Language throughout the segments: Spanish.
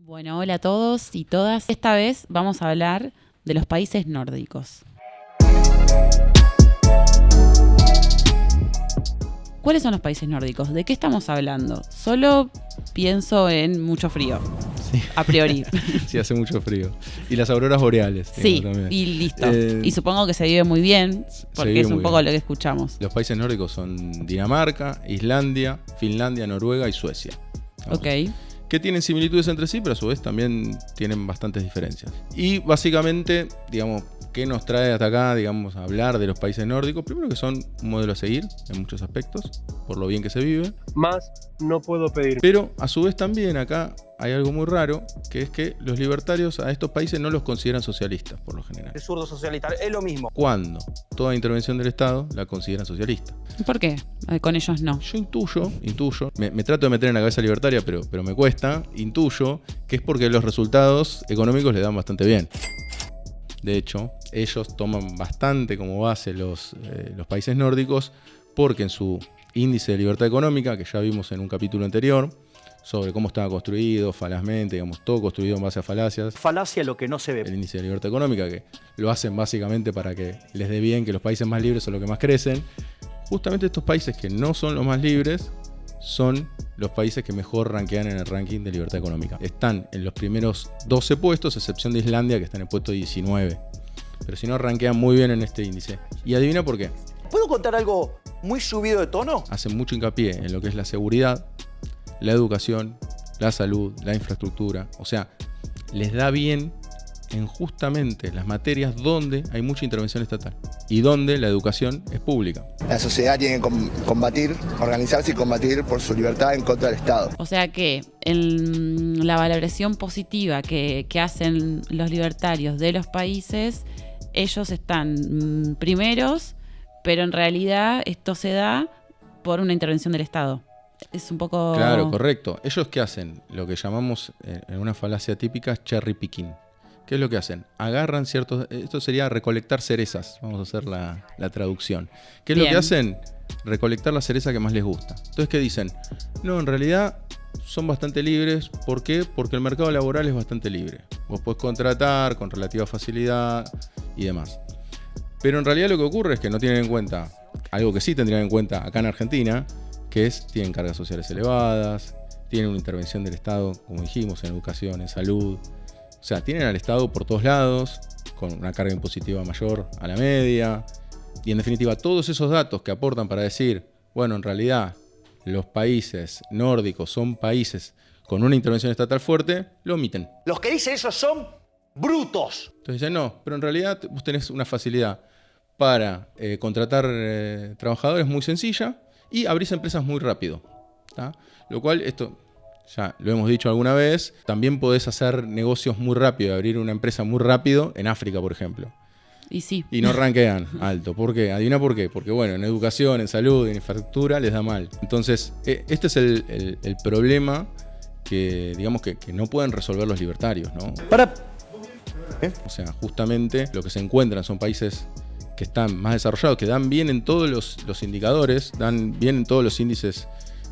Bueno, hola a todos y todas. Esta vez vamos a hablar de los países nórdicos. ¿Cuáles son los países nórdicos? ¿De qué estamos hablando? Solo pienso en mucho frío, sí. A priori. Sí, hace mucho frío. Y las auroras boreales. Sí, también. y listo. Y supongo que se vive muy bien, porque es un poco lo que escuchamos. Los países nórdicos son Dinamarca, Islandia, Finlandia, Noruega y Suecia. Ok. Que tienen similitudes entre sí, pero a su vez también tienen bastantes diferencias. Y básicamente, digamos, ¿qué nos trae hasta acá, digamos, a hablar de los países nórdicos? Primero que son un modelo a seguir en muchos aspectos, por lo bien que se vive. Más no puedo pedir. Pero a su vez también acá hay algo muy raro, que es que los libertarios a estos países no los consideran socialistas, por lo general. El zurdo socialista, es lo mismo. Cuando toda intervención del Estado la consideran socialista. ¿Por qué? Con ellos no. Yo intuyo, me trato de meter en la cabeza libertaria, pero me cuesta, intuyo que es porque los resultados económicos le dan bastante bien. De hecho, ellos toman bastante como base los países nórdicos porque en su índice de libertad económica, que ya vimos en un capítulo anterior, sobre cómo estaba construido falazmente, digamos, todo construido en base a falacias. Falacia lo que no se ve. El índice de libertad económica, que lo hacen básicamente para que les dé bien, que los países más libres son los que más crecen. Justamente estos países que no son los más libres son los países que mejor rankean en el ranking de libertad económica. Están en los primeros 12 puestos, a excepción de Islandia, que está en el puesto 19. Pero si no, rankean muy bien en este índice. Y adivina por qué. ¿Puedo contar algo muy subido de tono? Hacen mucho hincapié en lo que es la seguridad, la educación, la salud, la infraestructura. O sea, les da bien en justamente las materias donde hay mucha intervención estatal y donde la educación es pública. La sociedad tiene que combatir, organizarse y combatir por su libertad en contra del Estado. O sea que en la valoración positiva que hacen los libertarios de los países, ellos están primeros, pero en realidad esto se da por una intervención del Estado. Es un poco... Claro, correcto. ¿Ellos qué hacen? Lo que llamamos en una falacia típica cherry picking. ¿Qué es lo que hacen? Agarran ciertos... Esto sería recolectar cerezas. Vamos a hacer la traducción. ¿Qué es lo que hacen? Recolectar la cereza que más les gusta. Entonces, ¿qué dicen? No, en realidad son bastante libres. ¿Por qué? Porque el mercado laboral es bastante libre. Vos podés contratar con relativa facilidad y demás. Pero en realidad lo que ocurre es que no tienen en cuenta algo que sí tendrían en cuenta acá en Argentina, que es, tienen cargas sociales elevadas, tienen una intervención del Estado, como dijimos, en educación, en salud. O sea, tienen al Estado por todos lados, con una carga impositiva mayor a la media. Y en definitiva, todos esos datos que aportan para decir, bueno, en realidad los países nórdicos son países con una intervención estatal fuerte, lo omiten. Los que dicen eso son brutos. Entonces dicen, no, pero en realidad vos tenés una facilidad para contratar trabajadores muy sencilla y abrís empresas muy rápido. ¿Tá? Lo cual, esto ya lo hemos dicho alguna vez, también podés hacer negocios muy rápido, abrir una empresa muy rápido en África, por ejemplo. Y sí. Y no rankean alto. ¿Por qué? Adivina por qué. Porque bueno, en educación, en salud, en infraestructura les da mal. Entonces, este es el problema que, digamos, que no pueden resolver los libertarios, ¿no? O sea, justamente lo que se encuentran son países que están más desarrollados, que dan bien en todos los indicadores, dan bien en todos los índices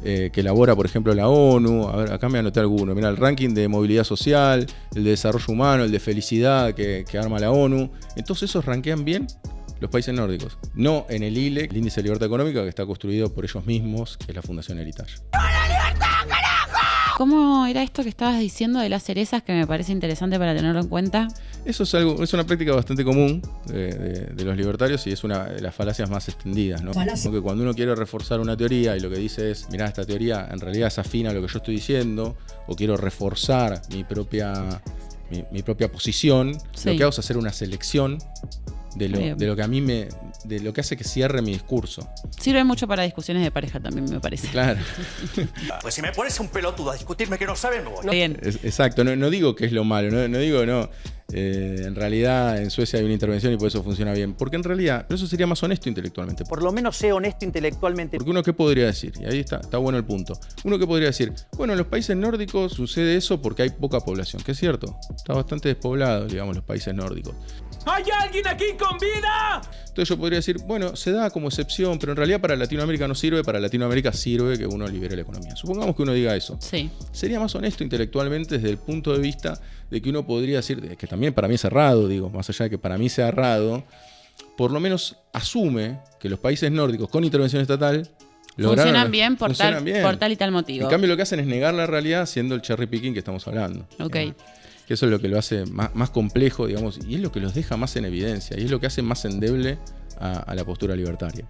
que elabora, por ejemplo, la ONU. A ver, acá me anoté alguno. Mira, el ranking de movilidad social, el de desarrollo humano, el de felicidad que arma la ONU. Entonces esos rankean bien los países nórdicos. No en el ILE, el Índice de Libertad Económica, que está construido por ellos mismos, que es la Fundación Heritage. ¿Cómo era esto que estabas diciendo de las cerezas, que me parece interesante para tenerlo en cuenta? Eso es una práctica bastante común de los libertarios y es una de las falacias más extendidas, ¿no? Porque cuando uno quiere reforzar una teoría y lo que dice es, mirá, esta teoría en realidad es afín a lo que yo estoy diciendo, o quiero reforzar mi propia posición, sí. Lo que hago es hacer una selección de lo que a mí de lo que hace que cierre mi discurso. Sirve mucho para discusiones de pareja también, me parece. Claro. Pues si me pones un pelotudo a discutirme que no saben, me voy. Bien. Exacto, no digo que es lo malo, no digo, no. en realidad en Suecia hay una intervención y por eso funciona bien. Porque en realidad, pero eso sería más honesto intelectualmente. Por lo menos sé honesto intelectualmente. Porque uno, ¿qué podría decir? Y ahí está bueno el punto. Uno, ¿qué podría decir? Bueno, en los países nórdicos sucede eso porque hay poca población, que es cierto. Está bastante despoblado, digamos, los países nórdicos. ¿Hay alguien aquí con vida? Entonces yo podría decir, bueno, se da como excepción, pero en realidad para Latinoamérica no sirve, para Latinoamérica sirve que uno libere la economía. Supongamos que uno diga eso. Sí. Sería más honesto intelectualmente desde el punto de vista de que uno podría decir, que también para mí es errado, digo, más allá de que para mí sea errado, por lo menos asume que los países nórdicos con intervención estatal funcionan bien por tal y tal motivo. En cambio lo que hacen es negar la realidad siendo el cherry picking que estamos hablando. Ok. Digamos. Que eso es lo que lo hace más complejo, digamos, y es lo que los deja más en evidencia, y es lo que hace más endeble a la postura libertaria.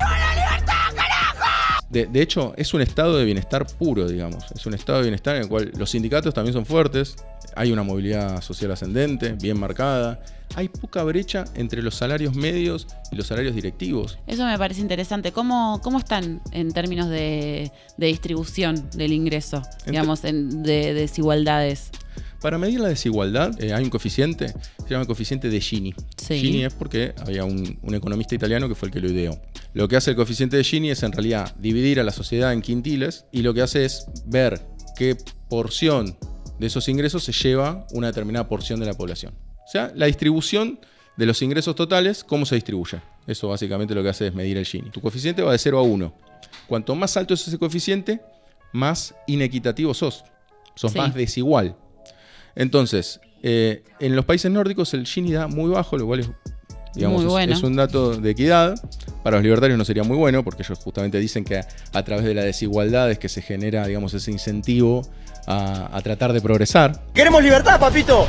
De hecho, es un estado de bienestar puro, digamos. Es un estado de bienestar en el cual los sindicatos también son fuertes, hay una movilidad social ascendente, bien marcada, hay poca brecha entre los salarios medios y los salarios directivos. Eso me parece interesante. ¿Cómo están en términos de distribución del ingreso, digamos, de desigualdades? Para medir la desigualdad hay un coeficiente, se llama el coeficiente de Gini. Sí. Gini es porque había un economista italiano que fue el que lo ideó. Lo que hace el coeficiente de Gini es en realidad dividir a la sociedad en quintiles y lo que hace es ver qué porción de esos ingresos se lleva una determinada porción de la población. O sea, la distribución de los ingresos totales, cómo se distribuye. Eso básicamente lo que hace es medir el Gini. Tu coeficiente va de 0 a 1. Cuanto más alto es ese coeficiente, más inequitativo sos. Sos Sí. más desigual. Entonces, en los países nórdicos el Gini da muy bajo, lo cual es, digamos, Muy bueno. es un dato de equidad. Para los libertarios no sería muy bueno, porque ellos justamente dicen que a través de la desigualdad es que se genera, digamos, ese incentivo a tratar de progresar, ¡Queremos libertad, papito!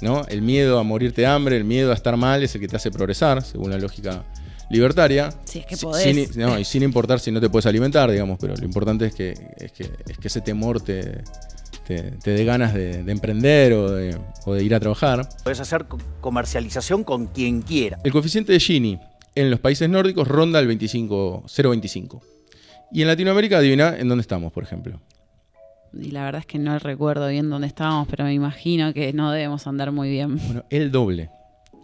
¿no? El miedo a morirte de hambre, el miedo a estar mal es el que te hace progresar, según la lógica libertaria. Sí, es que podés. Y sin importar si no te puedes alimentar, digamos, pero lo importante es que ese temor te dé ganas de emprender o de ir a trabajar. Puedes hacer comercialización con quien quiera. El coeficiente de Gini en los países nórdicos ronda el 0,25. Y en Latinoamérica, adivina en dónde estamos, por ejemplo. Y la verdad es que no recuerdo bien dónde estábamos, pero me imagino que no debemos andar muy bien. Bueno, el doble.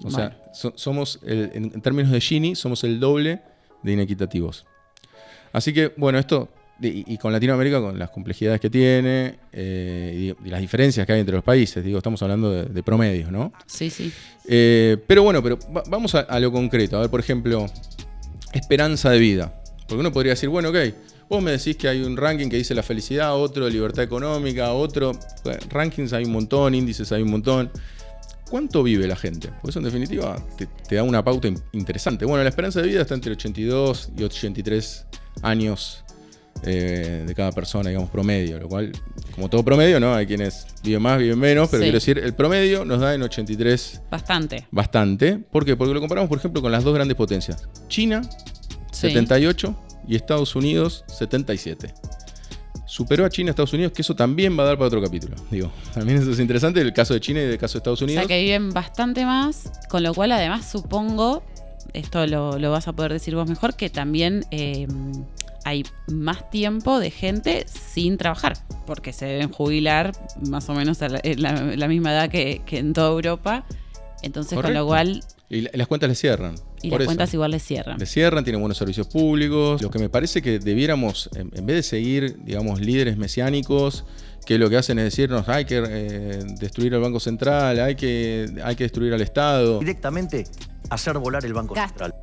O sea, somos, en términos de Gini, somos el doble de inequitativos. Así que, bueno, esto, y con Latinoamérica, con las complejidades que tiene y las diferencias que hay entre los países, digo, estamos hablando de promedios, ¿no? Sí, sí. Pero bueno, vamos a lo concreto. A ver, por ejemplo, esperanza de vida. Porque uno podría decir, bueno, ok, vos me decís que hay un ranking que dice la felicidad, otro libertad económica, otro... Bueno, rankings hay un montón, índices hay un montón. ¿Cuánto vive la gente? Porque eso en definitiva te da una pauta interesante. Bueno, la esperanza de vida está entre 82 y 83 años de cada persona, digamos, promedio. Lo cual, como todo promedio, ¿no? Hay quienes viven más, viven menos, pero Sí. quiero decir, el promedio nos da en 83 bastante. ¿Por qué? Porque lo comparamos, por ejemplo, con las dos grandes potencias. China, Sí. 78, y Estados Unidos, 77. Superó a China, Estados Unidos, que eso también va a dar para otro capítulo. Digo, también eso es interesante, el caso de China y el caso de Estados O Unidos. sea que viven bastante más, con lo cual además supongo, esto lo vas a poder decir vos mejor, que también hay más tiempo de gente sin trabajar, porque se deben jubilar más o menos a la misma edad que en toda Europa. Entonces, Correcto. con lo cual... Y las cuentas les cierran. Y por las eso. cuentas igual les cierran. Les cierran, tienen buenos servicios públicos. Lo que me parece que debiéramos, en vez de seguir, digamos, líderes mesiánicos, que lo que hacen es decirnos hay que destruir el Banco Central, hay que destruir al Estado. Directamente hacer volar el Banco Central.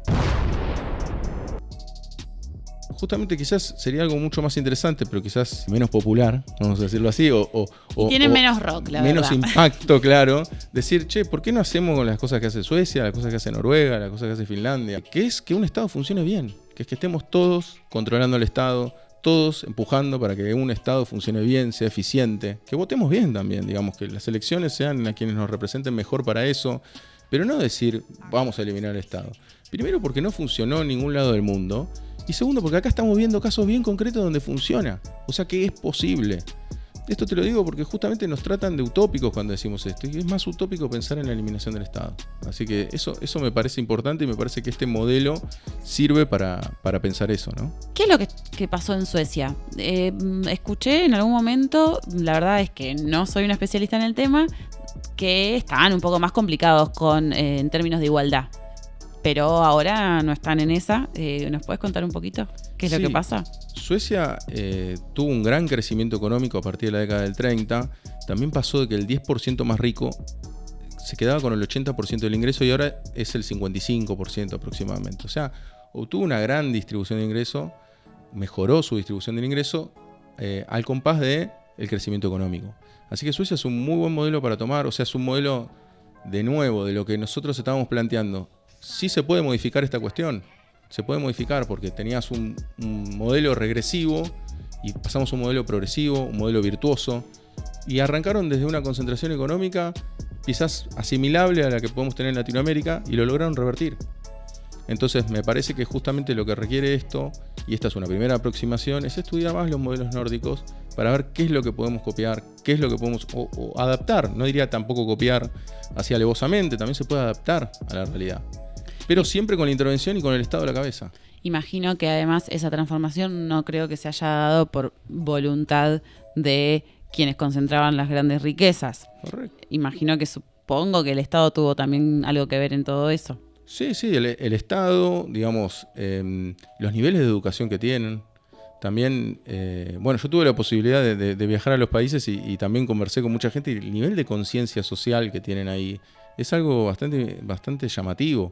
Justamente quizás sería algo mucho más interesante, pero quizás menos popular, vamos a decirlo así, Y tienen menos rock, la menos verdad. impacto, claro. Decir, che, ¿por qué no hacemos las cosas que hace Suecia, las cosas que hace Noruega, las cosas que hace Finlandia? Que es que un Estado funcione bien, que es que estemos todos controlando al Estado, todos empujando para que un Estado funcione bien, sea eficiente, que votemos bien también, digamos, que las elecciones sean a quienes nos representen mejor para eso, pero no decir, vamos a eliminar el Estado. Primero porque no funcionó en ningún lado del mundo, y segundo porque acá estamos viendo casos bien concretos donde funciona, o sea que es posible. Esto te lo digo porque justamente nos tratan de utópicos cuando decimos esto, y es más utópico pensar en la eliminación del Estado. Así que eso me parece importante y me parece que este modelo sirve para pensar eso, ¿no? ¿Qué es lo que pasó en Suecia? Escuché en algún momento, la verdad es que no soy una especialista en el tema, que estaban un poco más complicados en términos de igualdad. Pero ahora no están en esa. ¿Nos puedes contar un poquito qué es lo que pasa? Suecia tuvo un gran crecimiento económico a partir de la década del 30. También pasó de que el 10% más rico se quedaba con el 80% del ingreso y ahora es el 55% aproximadamente. O sea, obtuvo una gran distribución de ingreso, mejoró su distribución del ingreso al compás del crecimiento económico. Así que Suecia es un muy buen modelo para tomar. O sea, es un modelo de nuevo de lo que nosotros estábamos planteando. Sí se puede modificar esta cuestión, se puede modificar porque tenías un modelo regresivo y pasamos a un modelo progresivo, un modelo virtuoso, y arrancaron desde una concentración económica quizás asimilable a la que podemos tener en Latinoamérica y lo lograron revertir. Entonces me parece que justamente lo que requiere esto, y esta es una primera aproximación, es estudiar más los modelos nórdicos para ver qué es lo que podemos copiar, qué es lo que podemos o adaptar. No diría tampoco copiar así alevosamente, también se puede adaptar a la realidad. Pero siempre con la intervención y con el Estado a la cabeza. Imagino que además esa transformación no creo que se haya dado por voluntad de quienes concentraban las grandes riquezas. Correcto. Imagino que supongo que el Estado tuvo también algo que ver en todo eso. Sí, el Estado, digamos, los niveles de educación que tienen. También, bueno, yo tuve la posibilidad de viajar a los países y también conversé con mucha gente y el nivel de conciencia social que tienen ahí es algo bastante llamativo.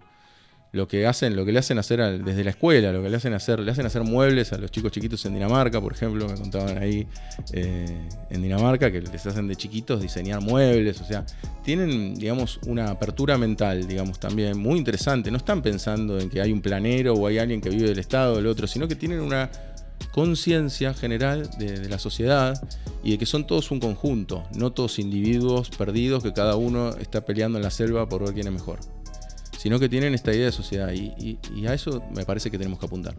Lo que le hacen hacer desde la escuela, lo que le hacen hacer muebles a los chicos chiquitos en Dinamarca, por ejemplo, me contaban ahí en Dinamarca que les hacen de chiquitos diseñar muebles, o sea, tienen, digamos, una apertura mental, digamos, también muy interesante. No están pensando en que hay un planero o hay alguien que vive del Estado o del otro, sino que tienen una conciencia general de la sociedad y de que son todos un conjunto, no todos individuos perdidos que cada uno está peleando en la selva por ver quién es mejor, sino que tienen esta idea de sociedad y a eso me parece que tenemos que apuntar.